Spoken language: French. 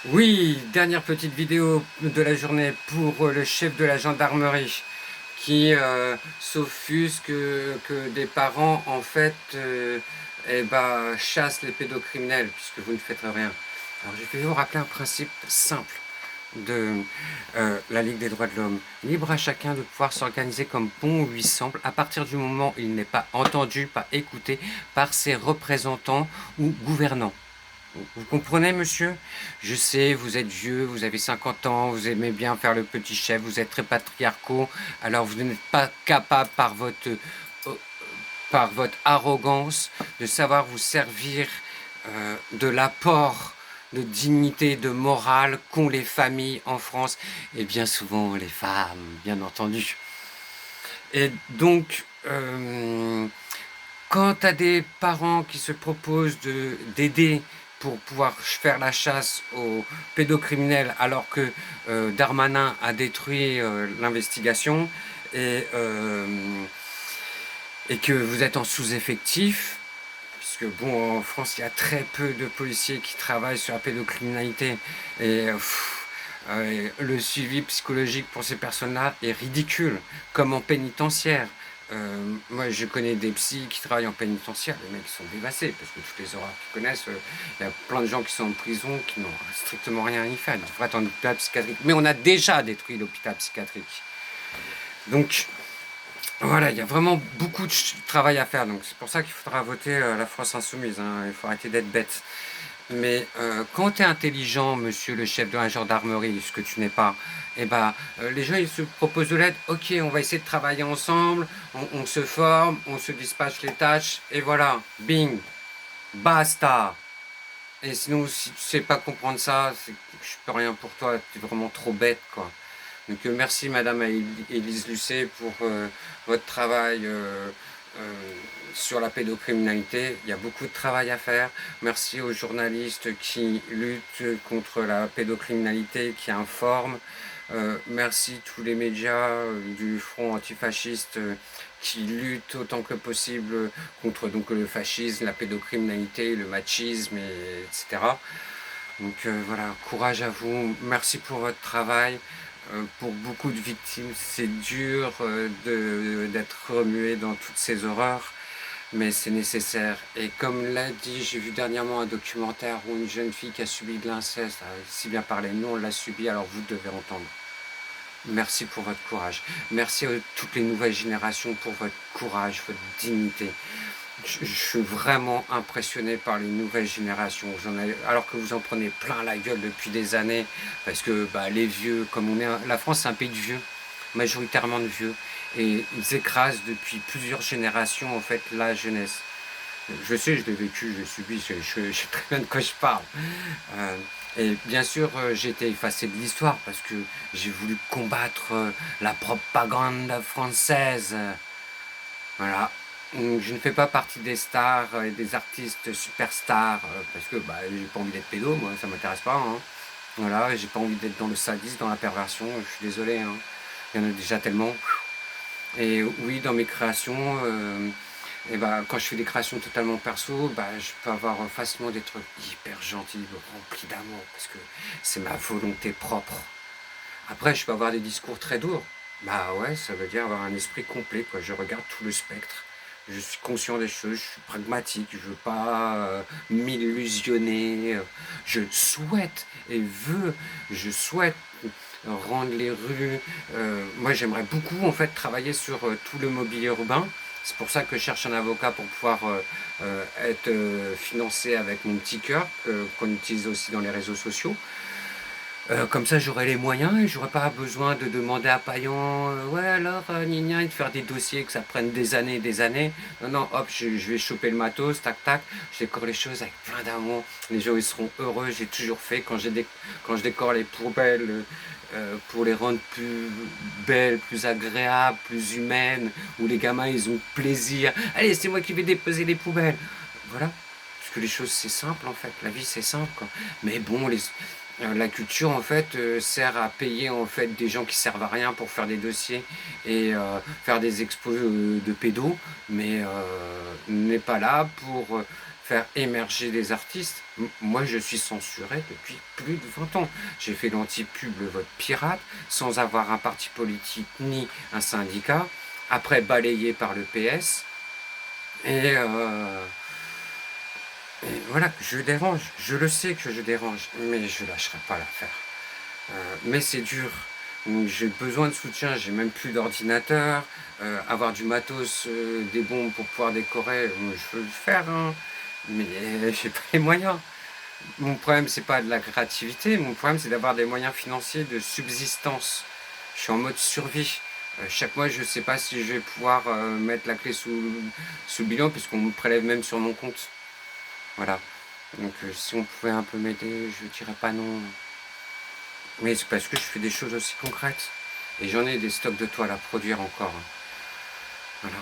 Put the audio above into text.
Oui, dernière petite vidéo de la journée pour le chef de la gendarmerie qui s'offusque que des parents en fait chassent les pédocriminels puisque vous ne faites rien. Alors je vais vous rappeler un principe simple de la Ligue des droits de l'homme. Libre à chacun de pouvoir s'organiser comme bon lui semble à partir du moment où il n'est pas entendu, pas écouté par ses représentants ou gouvernants. Vous comprenez, monsieur? Je sais, vous êtes vieux, vous avez 50 ans, vous aimez bien faire le petit chef, vous êtes très patriarcaux, alors vous n'êtes pas capable par votre arrogance de savoir vous servir de l'apport de dignité, de morale qu'ont les familles en France, et bien souvent les femmes, bien entendu. Et donc, quand tu as des parents qui se proposent d'aider pour pouvoir faire la chasse aux pédocriminels alors que Darmanin a détruit l'investigation et que vous êtes en sous-effectif, puisque bon, en France, il y a très peu de policiers qui travaillent sur la pédocriminalité et le suivi psychologique pour ces personnes-là est ridicule, comme en pénitentiaire. Moi, je connais des psys qui travaillent en pénitentiaire, les mecs sont dévassés, parce que toutes les horreurs qu'ils connaissent, il y a plein de gens qui sont en prison qui n'ont strictement rien à y faire. Ils devraient être en hôpital psychiatrique. Mais on a déjà détruit l'hôpital psychiatrique. Donc, voilà, il y a vraiment beaucoup de travail à faire. Donc, c'est pour ça qu'il faudra voter la France Insoumise. Hein. Il faut arrêter d'être bête. Mais quand tu es intelligent, monsieur le chef de la gendarmerie, ce que tu n'es pas, les gens ils se proposent de l'aide. Ok, on va essayer de travailler ensemble, on se forme, on se dispatche les tâches, et voilà, bing, basta. Et sinon, si tu sais pas comprendre ça, je peux rien pour toi, tu es vraiment trop bête, quoi. Donc merci Madame Élise Lucet pour votre travail euh, sur la pédocriminalité. Il y a beaucoup de travail à faire. Merci aux journalistes qui luttent contre la pédocriminalité, qui informent. Merci tous les médias du Front antifasciste qui luttent autant que possible contre donc, le fascisme, la pédocriminalité, le machisme, etc. Donc voilà, courage à vous. Merci pour votre travail. Pour beaucoup de victimes, c'est dur d'être remué dans toutes ces horreurs, mais c'est nécessaire. Et comme l'a dit, j'ai vu dernièrement un documentaire où une jeune fille qui a subi de l'inceste, si bien parlé, nous on l'a subi, alors vous devez entendre. Merci pour votre courage. Merci à toutes les nouvelles générations pour votre courage, votre dignité. Je suis vraiment impressionné par les nouvelles générations. Alors que vous en prenez plein la gueule depuis des années, parce que les vieux, comme on est, la France c'est un pays de vieux, majoritairement de vieux, et ils écrasent depuis plusieurs générations en fait la jeunesse. Je sais, je l'ai vécu, je l'ai subi, je sais très bien de quoi je parle. Et bien sûr, j'ai été effacé de l'histoire parce que j'ai voulu combattre la propagande française. Voilà. Je ne fais pas partie des stars et des artistes superstars parce que j'ai pas envie d'être pédo, moi, ça m'intéresse pas. Hein. Voilà, j'ai pas envie d'être dans le sadisme, dans la perversion, je suis désolé. Hein. Il y en a déjà tellement. Et oui, dans mes créations, quand je fais des créations totalement perso, je peux avoir facilement des trucs hyper gentils, remplis d'amour, parce que c'est ma volonté propre. Après, je peux avoir des discours très durs. Bah ouais, ça veut dire avoir un esprit complet, quoi. Je regarde tout le spectre. Je suis conscient des choses, je suis pragmatique, je veux pas m'illusionner. Je souhaite rendre les rues. Moi, j'aimerais beaucoup en fait travailler sur tout le mobilier urbain. C'est pour ça que je cherche un avocat pour pouvoir être financé avec mon petit cœur qu'on utilise aussi dans les réseaux sociaux. Comme ça, j'aurai les moyens et j'aurai pas besoin de demander à Payan, ouais alors, gna et de faire des dossiers que ça prenne des années et des années. Non, non, hop, je vais choper le matos, tac, tac, je décore les choses avec plein d'amour. Les gens, ils seront heureux, j'ai toujours fait quand je décore les poubelles pour les rendre plus belles, plus agréables, plus humaines, où les gamins, ils ont plaisir. Allez, c'est moi qui vais déposer les poubelles. Voilà. Parce que les choses, c'est simple, en fait. La vie, c'est simple, quoi. Mais bon, la culture en fait sert à payer en fait des gens qui servent à rien pour faire des dossiers et faire des expos de pédos, mais n'est pas là pour faire émerger les artistes. Moi, je suis censuré depuis plus de 20 ans. J'ai fait l'anti-pub, le vote pirate, sans avoir un parti politique ni un syndicat, après balayé par le PS. Et, voilà, je dérange. Je le sais que je dérange, mais je lâcherai pas l'affaire. Mais c'est dur. J'ai besoin de soutien, j'ai même plus d'ordinateur. Avoir du matos, des bombes pour pouvoir décorer, je veux le faire, hein, mais j'ai pas les moyens. Mon problème, c'est pas de la créativité, mon problème, c'est d'avoir des moyens financiers de subsistance. Je suis en mode survie. Chaque mois, je sais pas si je vais pouvoir mettre la clé sous le bilan, puisqu'on me prélève même sur mon compte. Voilà. Donc, si on pouvait un peu m'aider, je dirais pas non. Mais c'est parce que je fais des choses aussi concrètes. Et j'en ai des stocks de toiles à produire encore. Voilà.